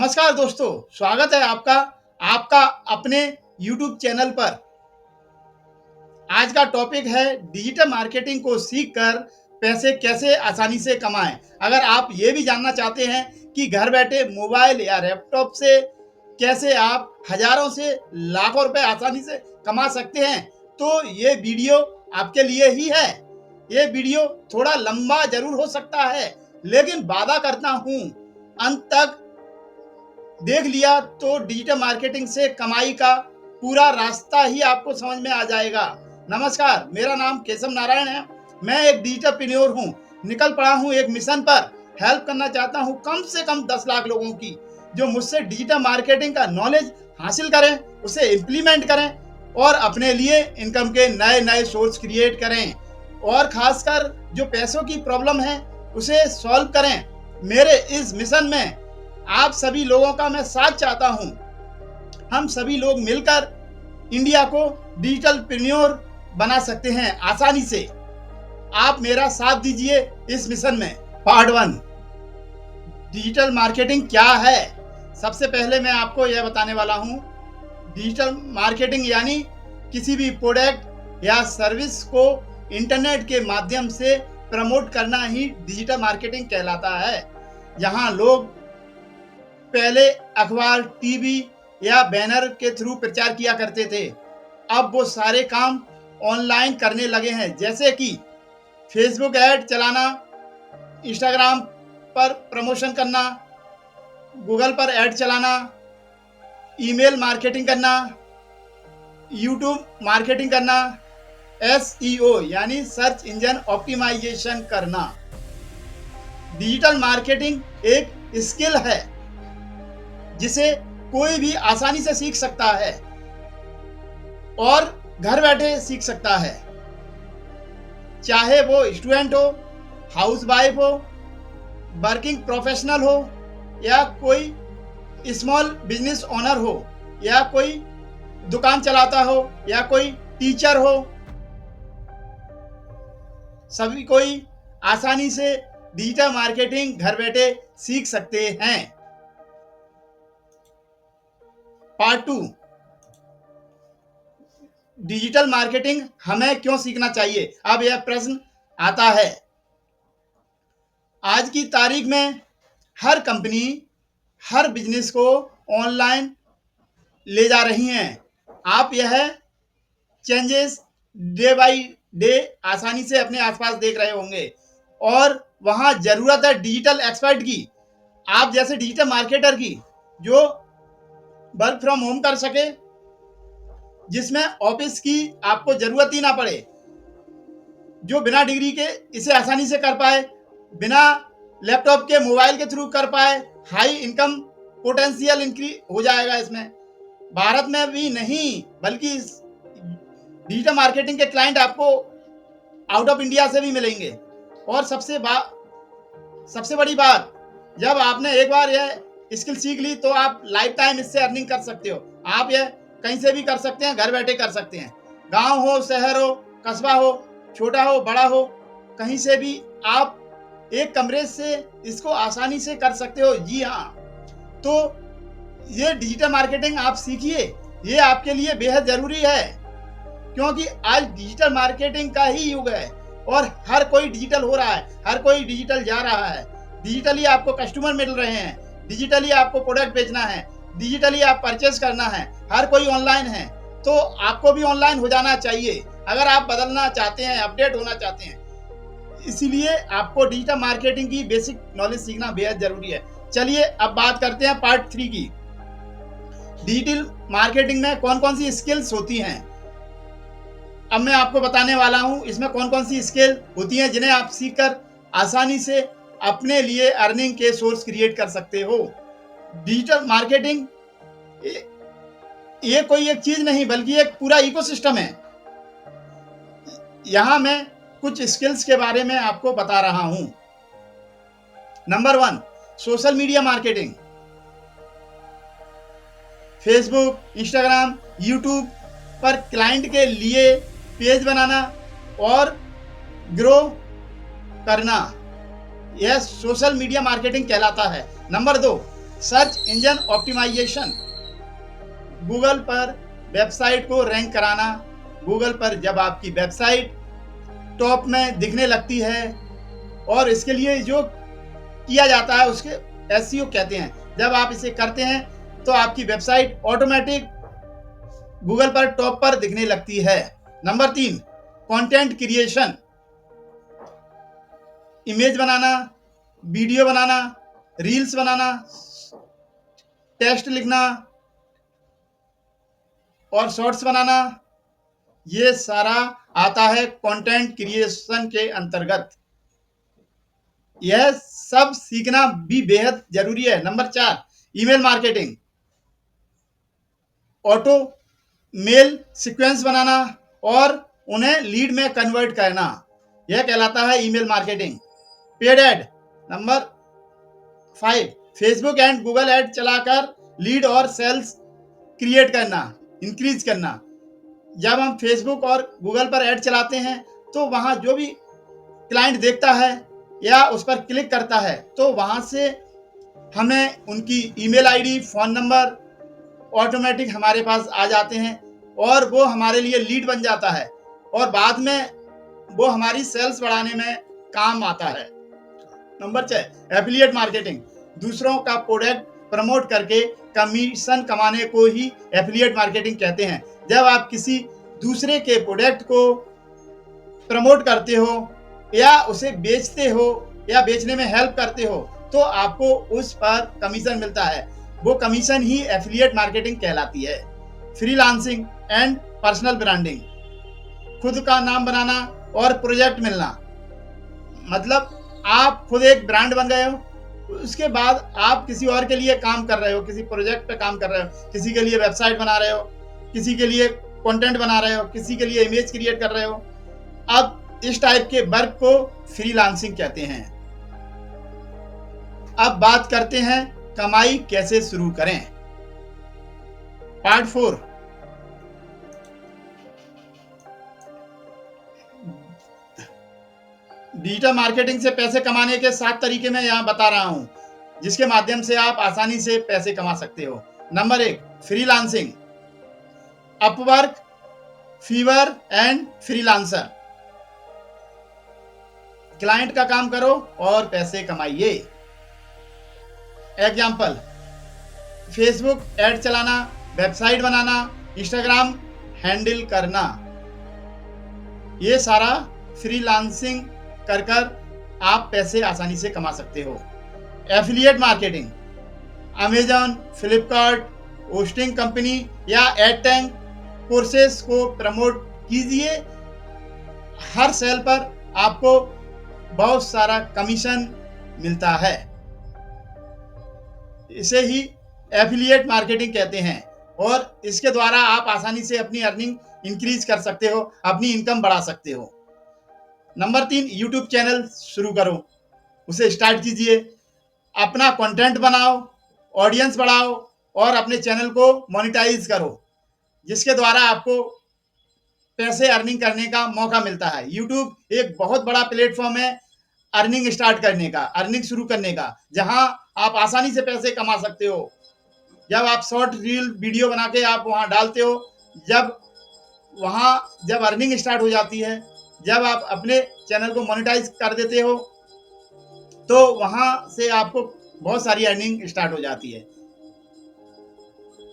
नमस्कार दोस्तों, स्वागत है आपका आपका अपने YouTube चैनल पर। आज का टॉपिक है डिजिटल मार्केटिंग को सीखकर पैसे कैसे आसानी से कमाएं। अगर आप ये भी जानना चाहते हैं कि घर बैठे मोबाइल या लैपटॉप से कैसे आप हजारों से लाखों रुपए आसानी से कमा सकते हैं, तो ये वीडियो आपके लिए ही है। ये वीडियो थोड़ा लंबा जरूर हो सकता है, लेकिन वादा करता हूं अंत तक देख लिया तो डिजिटल मार्केटिंग से कमाई का पूरा रास्ता ही आपको समझ में आ जाएगा। नमस्कार, मेरा नाम केशव नारायण है। मैं एक डिजिटलप्रेन्योर हूँ। निकल पड़ा हूँ एक मिशन पर। हेल्प करना चाहता हूँ कम से कम 10 लाख लोगों की, जो मुझसे डिजिटल मार्केटिंग का नॉलेज हासिल करें, उसे इम्प्लीमेंट करें और अपने लिए इनकम के नए नए सोर्स क्रिएट करें, और खासकर जो पैसों की प्रॉब्लम है उसे सॉल्व करें। मेरे इस मिशन में आप सभी लोगों का मैं साथ चाहता हूं। हम सभी लोग मिलकर इंडिया को डिजिटलप्रेन्योर बना सकते हैं आसानी से। आप मेरा साथ दीजिए इस मिशन में। पार्ट 1, डिजिटल मार्केटिंग क्या है। सबसे पहले मैं आपको यह बताने वाला हूं, डिजिटल मार्केटिंग यानी किसी भी प्रोडक्ट या सर्विस को इंटरनेट के माध्यम से प्रमोट करना ही डिजिटल मार्केटिंग कहलाता है। यहाँ लोग पहले अखबार, टीवी या बैनर के थ्रू प्रचार किया करते थे। अब वो सारे काम ऑनलाइन करने लगे हैं, जैसे कि फेसबुक ऐड चलाना, इंस्टाग्राम पर प्रमोशन करना, गूगल पर ऐड चलाना, ईमेल मार्केटिंग करना, यूट्यूब मार्केटिंग करना, SEO यानी सर्च इंजन ऑप्टिमाइजेशन करना। डिजिटल मार्केटिंग एक स्किल है जिसे कोई भी आसानी से सीख सकता है और घर बैठे सीख सकता है, चाहे वो स्टूडेंट हो, हाउसवाइफ हो, वर्किंग प्रोफेशनल हो, या कोई स्मॉल बिजनेस ओनर हो, या कोई दुकान चलाता हो, या कोई टीचर हो। सभी कोई आसानी से डिजिटल मार्केटिंग घर बैठे सीख सकते हैं। पार्ट 2, डिजिटल मार्केटिंग हमें क्यों सीखना चाहिए। अब यह प्रश्न आता है। आज की तारीख में हर कंपनी हर बिजनेस को ऑनलाइन ले जा रही हैं। आप यह चेंजेस डे बाय डे आसानी से अपने आसपास देख रहे होंगे, और वहां जरूरत है डिजिटल एक्सपर्ट की, आप जैसे डिजिटल मार्केटर की, जो वर्क फ्रॉम होम कर सके, जिसमें ऑफिस की आपको जरूरत ही ना पड़े, जो बिना डिग्री के इसे आसानी से कर पाए, बिना लैपटॉप के मोबाइल के थ्रू कर पाए। हाई इनकम पोटेंशियल इंक्रीज हो जाएगा इसमें। भारत में भी नहीं, बल्कि डिजिटल मार्केटिंग के क्लाइंट आपको आउट ऑफ इंडिया से भी मिलेंगे। और सबसे बड़ी बात, जब आपने एक बार यह स्किल सीख ली तो आप लाइफ टाइम इससे अर्निंग कर सकते हो। आप यह कहीं से भी कर सकते हैं, घर बैठे कर सकते हैं। गांव हो, शहर हो, कस्बा हो, छोटा हो, बड़ा हो, कहीं से भी आप एक कमरे से इसको आसानी से कर सकते हो। जी हाँ, तो ये डिजिटल मार्केटिंग आप सीखिए, ये आपके लिए बेहद जरूरी है, क्योंकि आज डिजिटल मार्केटिंग का ही युग है और हर कोई डिजिटल हो रहा है, हर कोई डिजिटल जा रहा है। डिजिटली आपको कस्टमर मिल रहे हैं, डिजिटली आपको प्रोडक्ट बेचना है, डिजिटली आप परचेज करना है, हर कोई ऑनलाइन है। तो आपको भी ऑनलाइन हो जाना चाहिए अगर आप बदलना चाहते हैं, अपडेट होना चाहते हैं। इसीलिए आपको डिजिटल मार्केटिंग की बेसिक नॉलेज सीखना बेहद जरूरी है। चलिए अब बात करते हैं पार्ट 3 की। डिजिटल मार्केटिंग में कौन कौन सी स्किल्स होती हैं। अब मैं आपको बताने वाला हूं इसमें कौन कौन सी स्किल होती हैं जिन्हें आप सीखकर आसानी से अपने लिए अर्निंग के सोर्स क्रिएट कर सकते हो। डिजिटल मार्केटिंग ये कोई एक चीज नहीं, बल्कि एक पूरा इकोसिस्टम है। यहां मैं कुछ स्किल्स के बारे में आपको बता रहा हूं। Number 1, social media marketing. Facebook, Instagram, YouTube पर क्लाइंट के लिए पेज बनाना और ग्रो करना, यह सोशल मीडिया मार्केटिंग कहलाता है। Number 2, search engine optimisation, Google पर वेबसाइट को रैंक कराना। गूगल पर जब आपकी वेबसाइट टॉप में दिखने लगती है, और इसके लिए जो किया जाता है उसके एसईओ कहते हैं। जब आप इसे करते हैं तो आपकी वेबसाइट ऑटोमेटिक गूगल पर टॉप पर दिखने लगती है। नंबर 3, कंटेंट क्रिएशन, इमेज बनाना, वीडियो बनाना, रील्स बनाना, टेक्स्ट लिखना और शॉर्ट्स बनाना, ये सारा आता है कंटेंट क्रिएशन के अंतर्गत। यह सब सीखना भी बेहद जरूरी है। Number 4, email marketing, auto mail sequence बनाना और उन्हें लीड में कन्वर्ट करना, यह कहलाता है email marketing. Paid ad, number 5, Facebook and Google ad चलाकर लीड और सेल्स क्रिएट करना, इंक्रीज करना। जब हम फेसबुक और गूगल पर ऐड चलाते हैं तो वहां जो भी क्लाइंट देखता है या उस पर क्लिक करता है तो वहां से हमें उनकी email ID, phone number automatic हमारे पास आ जाते हैं और वो हमारे लिए लीड बन जाता है और बाद में वो हमारी सेल्स बढ़ाने में काम आता है। नंबर 6, एफिलिएट मार्केटिंग, दूसरों का प्रोडक्ट प्रमोट करके कमीशन कमाने को ही एफिलिएट मार्केटिंग कहते हैं। जब आप किसी दूसरे के प्रोडक्ट को प्रमोट करते हो या उसे बेचते हो या बेचने में हेल्प करते हो तो आपको उस पर कमीशन मिलता है। वो कमीशन ही एफिलिएट मार्केटिंग कहलाती है। फ्रीलांसिंग एंड पर्सनल ब्रांडिंग, खुद का नाम बनाना और प्रोजेक्ट मिलना, मतलब आप खुद एक ब्रांड बन गए हो, उसके बाद आप किसी और के लिए काम कर रहे हो, किसी प्रोजेक्ट पे काम कर रहे हो, किसी के लिए वेबसाइट बना रहे हो, किसी के लिए कंटेंट बना रहे हो, किसी के लिए इमेज क्रिएट कर रहे हो। अब इस टाइप के वर्क को फ्रीलांसिंग कहते हैं। अब बात करते हैं कमाई कैसे शुरू करें। पार्ट 4, डिजिटल मार्केटिंग से पैसे कमाने के 7 तरीके मैं यहाँ बता रहा हूँ जिसके माध्यम से आप आसानी से पैसे कमा सकते हो। Number 1, freelancing, Upwork, fever and freelancer. Client का काम करो और पैसे कमाइए। एग्जाम्पल, फेसबुक ऐड चलाना, वेबसाइट बनाना, इंस्टाग्राम हैंडल करना, ये सारा फ्रीलांसिंग कर कर आप पैसे आसानी से कमा सकते हो। Affiliate marketing, Amazon, Flipkart, hosting company या एडटैंक कोर्सेस को प्रमोट कीजिए। हर सेल पर आपको बहुत सारा कमीशन मिलता है। इसे ही एफिलिएट मार्केटिंग कहते हैं और इसके द्वारा आप आसानी से अपनी अर्निंग इंक्रीज कर सकते हो, अपनी इनकम बढ़ा सकते हो। नंबर 3, यूट्यूब चैनल शुरू करो, उसे स्टार्ट कीजिए, अपना कंटेंट बनाओ, ऑडियंस बढ़ाओ और अपने चैनल को मोनेटाइज करो, जिसके द्वारा आपको पैसे अर्निंग करने का मौका मिलता है। यूट्यूब एक बहुत बड़ा प्लेटफॉर्म है अर्निंग स्टार्ट करने का, अर्निंग शुरू करने का, जहां आप आसानी से पैसे कमा सकते हो। जब आप शॉर्ट रील वीडियो बना के आप वहां डालते हो, जब अर्निंग स्टार्ट हो जाती है, जब आप अपने चैनल को मोनेटाइज कर देते हो तो वहां से आपको बहुत सारी अर्निंग स्टार्ट हो जाती है।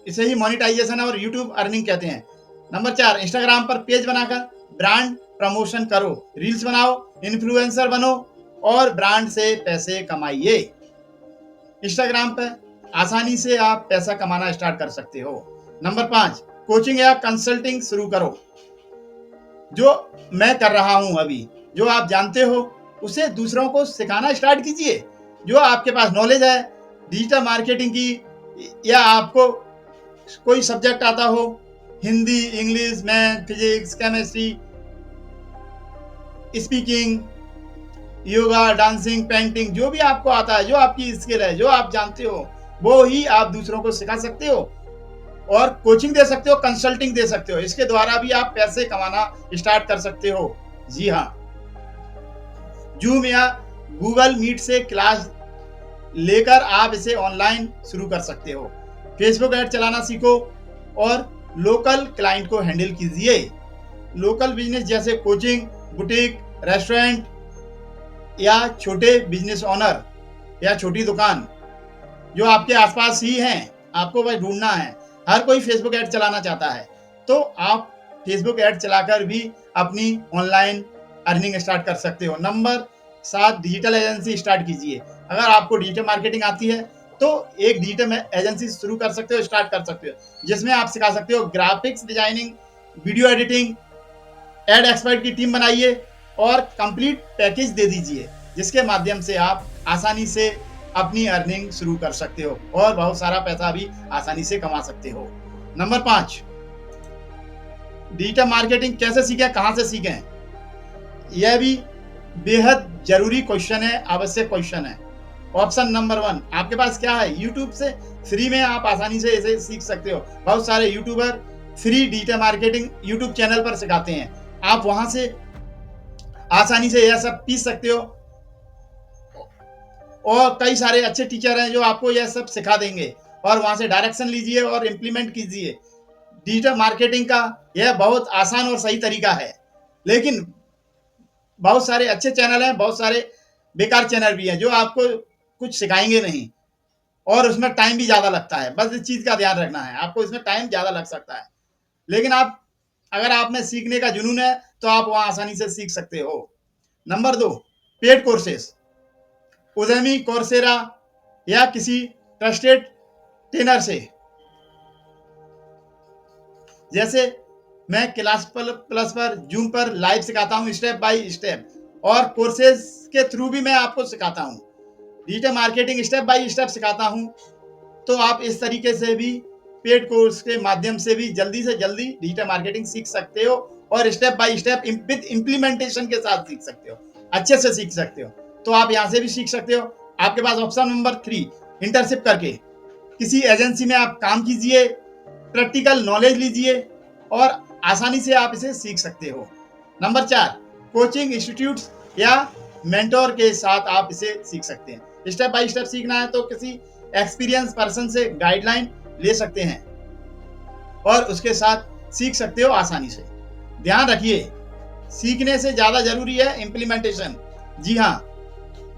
इसे ही मोनेटाइजेशन और यूट्यूब अर्निंग कहते हैं। नंबर 4, इंस्टाग्राम पर पेज बनाकर ब्रांड प्रमोशन करो, रील्स बनाओ, इन्फ्लुएंसर बनो और ब्रांड से पैसे कमाइए। इंस्टाग्राम पर आसानी से आप पैसा कमाना स्टार्ट कर सकते हो। नंबर 5, कोचिंग या कंसल्टिंग शुरू करो, जो मैं कर रहा हूं अभी, जो आप जानते हो उसे दूसरों को सिखाना स्टार्ट कीजिए। जो आपके पास नॉलेज है डिजिटल मार्केटिंग की या आपको कोई सब्जेक्ट आता हो, Hindi, English, math, physics, chemistry, speaking, yoga, dancing, painting, जो भी आपको आता है, जो आपकी स्किल है, जो आप जानते हो, वो ही आप दूसरों को सिखा सकते हो और कोचिंग दे सकते हो, कंसल्टिंग दे सकते हो। इसके द्वारा भी आप पैसे कमाना स्टार्ट कर सकते हो। जी हाँ, जूम या गूगल मीट से क्लास लेकर आप इसे ऑनलाइन शुरू कर सकते हो। फेसबुक ऐड चलाना सीखो और लोकल क्लाइंट को हैंडल कीजिए। लोकल बिजनेस जैसे कोचिंग, बुटीक, रेस्टोरेंट या छोटे बिजनेस ओनर या छोटी दुकान जो आपके आसपास ही हैं, आपको बस ढूंढना है। हर कोई फेसबुक ऐड चलाना चाहता है, तो आप फेसबुक ऐड चलाकर भी अपनी ऑनलाइन अर्निंग स्टार्ट कर सकते हो। नंबर 7, डिजिटल एजेंसी स्टार्ट कीजिए। अगर आपको डिजिटल मार्केटिंग आती है तो एक डिजिटल एजेंसी शुरू कर सकते हो, स्टार्ट कर सकते हो, जिसमें आप सिखा सकते हो graphics designing, video editing, ad expert की टीम बनाइए और कंप्लीट पैकेज दे दीजिए, जिसके माध्यम से आप आसानी से अपनी अर्निंग शुरू कर सकते हो और बहुत सारा पैसा भी आसानी से कमा सकते हो। नंबर 5, डिजिटल मार्केटिंग कैसे सीखें, कहां से सीखें? यह भी बेहद जरूरी क्वेश्चन है, आवश्यक क्वेश्चन है। ऑप्शन नंबर 1, आपके पास क्या है? यूट्यूब से फ्री में आप आसानी से इसे सीख सकते हो। बहुत सारे YouTuber free digital marketing YouTube channel पर सिखाते हैं। आप वहां से आसानी से यह सब सीख सकते हो और कई सारे अच्छे टीचर हैं जो आपको यह सब सिखा देंगे और वहां से डायरेक्शन लीजिए और इम्प्लीमेंट कीजिए। डिजिटल मार्केटिंग का यह बहुत आसान और सही तरीका है, लेकिन बहुत सारे अच्छे चैनल हैं, बहुत सारे बेकार चैनल भी हैं जो आपको कुछ सिखाएंगे नहीं और उसमें टाइम भी ज़्यादा लगता है। बस इस चीज़ का ध्यान रखना है, आपको इसमें टाइम ज़्यादा लग सकता है, लेकिन आप अगर आप में सीखने का जुनून है तो आप वहाँ आसानी से सीख सकते हो। नंबर 2, पेड कोर्सेस, उदेमी, कोर्सेरा या किसी ट्रस्टेड ट्रेनर से। जैसे मैं क्लास प्लस पर, जूम पर लाइव सिखाता हूँ स्टेप बाय स्टेप, और कोर्सेज के थ्रू भी मैं आपको सिखाता हूँ। Digital marketing step by step सिखाता हूँ, तो आप इस तरीके से भी पेड कोर्स के माध्यम से भी जल्दी से जल्दी डिजिटल मार्केटिंग सीख सकते हो और step by step with implementation के साथ सीख सकते हो, अच्छे से सीख सकते हो। तो आप यहाँ से भी सीख सकते हो। आपके पास ऑप्शन नंबर 3, इंटर्नशिप करके किसी एजेंसी में आप काम कीजिए, प्रैक्टिकल नॉलेज लीजिए और आसानी से आप इसे सीख सकते हो। नंबर 4, कोचिंग इंस्टीट्यूट्स या मेंटोर के साथ आप इसे सीख सकते हैं। स्टेप बाय स्टेप सीखना है तो किसी एक्सपीरियंस पर्सन से गाइडलाइन ले सकते हैं और उसके साथ सीख सकते हो आसानी से। ध्यान रखिए, सीखने से ज्यादा जरूरी है इम्प्लीमेंटेशन। जी हाँ,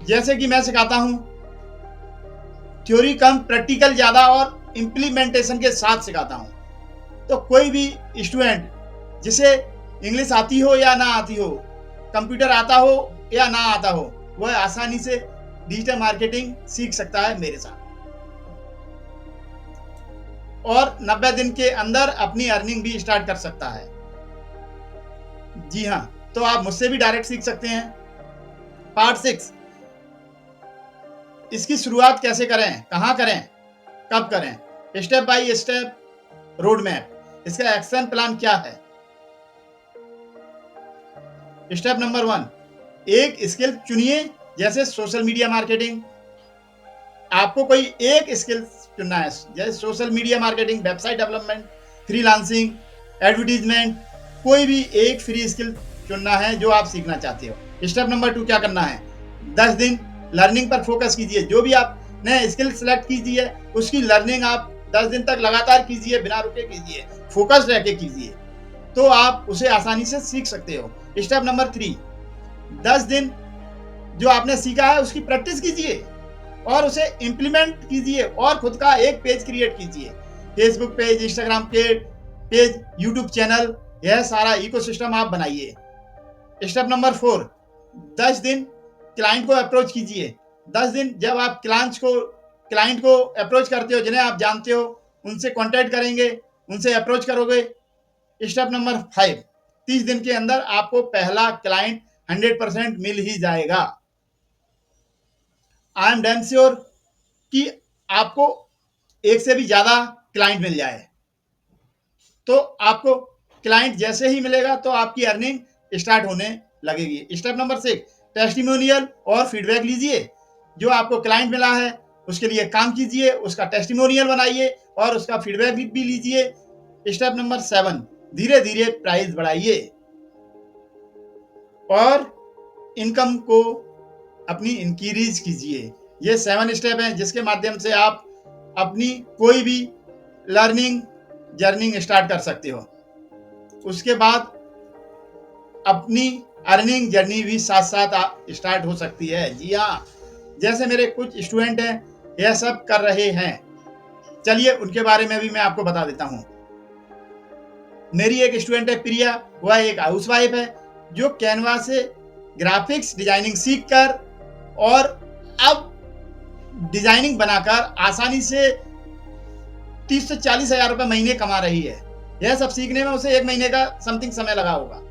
जैसे कि मैं सिखाता हूं, थ्योरी कम, प्रैक्टिकल ज्यादा और इम्प्लीमेंटेशन के साथ सिखाता हूं। तो कोई भी स्टूडेंट जिसे इंग्लिश आती हो या ना आती हो, कंप्यूटर आता हो या ना आता हो, वह आसानी से डिजिटल मार्केटिंग सीख सकता है मेरे साथ और 90 दिन के अंदर अपनी अर्निंग भी स्टार्ट कर सकता है। जी हाँ, तो आप मुझसे भी डायरेक्ट सीख सकते हैं। पार्ट 6, इसकी शुरुआत कैसे करें, कहाँ करें, कब करें? Step by step road map, इसका एक्शन प्लान क्या है? स्टेप नंबर 1, एक स्किल चुनिए, जैसे सोशल मीडिया मार्केटिंग। आपको कोई एक स्किल चुनना है, जैसे social media marketing, website development, freelancing, advertisement, कोई भी एक फ्री स्किल चुनना है जो आप सीखना चाहते हो। स्टेप नंबर 2, क्या करना है? 10 दिन लर्निंग पर फोकस कीजिए। जो भी आपने स्किल सेलेक्ट कीजिए उसकी लर्निंग आप 10 दिन तक लगातार कीजिए, बिना रुके कीजिए, फोकस रह के कीजिए, तो आप उसे आसानी से सीख सकते हो। स्टेप नंबर 3, 10 दिन जो आपने सीखा है उसकी प्रैक्टिस कीजिए और उसे इंप्लीमेंट कीजिए और खुद का एक पेज क्रिएट कीजिए, फेसबुक पेज, इंस्टाग्राम के पेज, यूट्यूब चैनल, यह सारा इकोसिस्टम आप बनाइए। स्टेप नंबर 4, 10 दिन क्लाइंट को अप्रोच कीजिए। 10 दिन जब आप क्लाइंट को अप्रोच करते हो, जिन्हें आप जानते हो, उनसे कॉन्टैक्ट करेंगे, उनसे अप्रोच करोगे। स्टेप नंबर 5, 30 दिन के अंदर आपको पहला क्लाइंट 100% मिल ही जाएगा। आई एम डैम श्योर कि आपको एक से भी ज्यादा क्लाइंट मिल जाए। तो आपको क्लाइंट जैसे ही मिलेगा तो आपकी अर्निंग स्टार्ट होने लगेगी। स्टेप नंबर 6, टेस्टिमोनियल और फीडबैक लीजिए। जो आपको क्लाइंट मिला है उसके लिए काम कीजिए, उसका टेस्टिमोनियल बनाइए और उसका फीडबैक भी लीजिए। स्टेप नंबर 7, धीरे धीरे प्राइस बढ़ाइए और इनकम को अपनी इंक्रीज कीजिए। ये 7 स्टेप हैं जिसके माध्यम से आप अपनी कोई भी लर्निंग जर्निंग स्टार्ट कर सकते हो। उसके बाद अपनी अर्निंग जर्नी भी साथ साथ स्टार्ट हो सकती है। जी हाँ, जैसे मेरे कुछ स्टूडेंट हैं यह सब कर रहे हैं। चलिए उनके बारे में भी मैं आपको बता देता हूँ। मेरी एक स्टूडेंट है प्रिया, वह एक हाउसवाइफ है जो कैनवा से ग्राफिक्स डिजाइनिंग सीखकर और अब डिजाइनिंग बनाकर आसानी से 30 से 40 हजार रुपए महीने कमा रही है। यह सब सीखने में उसे 1 महीने का समथिंग समय लगा होगा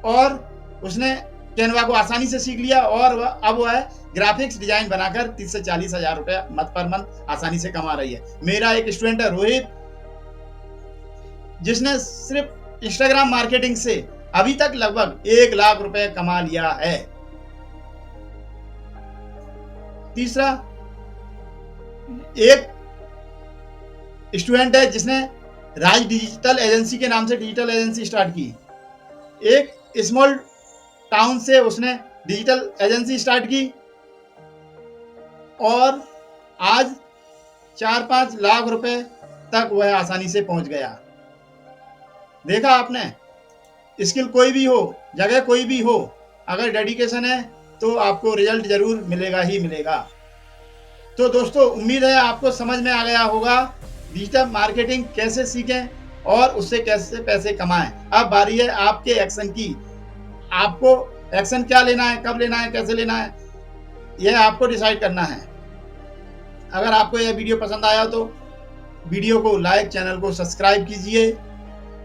और उसने कैनवा को आसानी से सीख लिया और वह ग्राफिक्स डिजाइन बनाकर 30 से 40 हजार रुपए पर मंथ आसानी से कमा रही है। मेरा एक स्टूडेंट है रोहित, जिसने सिर्फ इंस्टाग्राम मार्केटिंग से अभी तक लगभग 1 लाख रुपए कमा लिया है। तीसरा, एक स्टूडेंट है जिसने राज डिजिटल एजेंसी के नाम से डिजिटल एजेंसी स्टार्ट की। एक स्मॉल टाउन से उसने डिजिटल एजेंसी स्टार्ट की और आज 4-5 लाख रुपए तक वह आसानी से पहुंच गया। देखा आपने, स्किल कोई भी हो, जगह कोई भी हो, अगर डेडिकेशन है तो आपको रिजल्ट जरूर मिलेगा ही मिलेगा। तो दोस्तों, उम्मीद है आपको समझ में आ गया होगा डिजिटल मार्केटिंग कैसे सीखें और उससे कैसे पैसे कमाएं। अब बारी है आपके एक्शन की। आपको एक्शन क्या लेना है, कब लेना है, कैसे लेना है, यह आपको डिसाइड करना है। अगर आपको यह वीडियो पसंद आया तो वीडियो को लाइक, चैनल को सब्सक्राइब कीजिए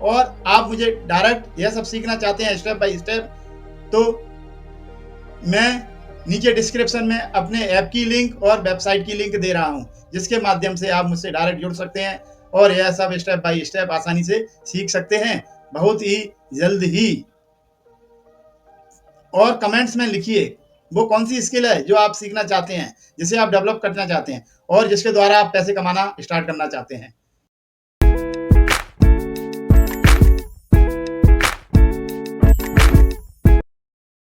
और आप मुझे डायरेक्ट यह सब सीखना चाहते हैं स्टेप बाय स्टेप, तो मैं नीचे डिस्क्रिप्शन में अपने ऐप की लिंक और वेबसाइट की लिंक दे रहा हूं, जिसके माध्यम से आप मुझसे डायरेक्ट जुड़ सकते हैं और यह सब स्टेप बाय स्टेप आसानी से सीख सकते हैं बहुत ही जल्द ही। और कमेंट्स में लिखिए वो कौन सी स्किल है जो आप सीखना चाहते हैं, जिसे आप डेवलप करना चाहते हैं और जिसके द्वारा आप पैसे कमाना स्टार्ट करना चाहते हैं।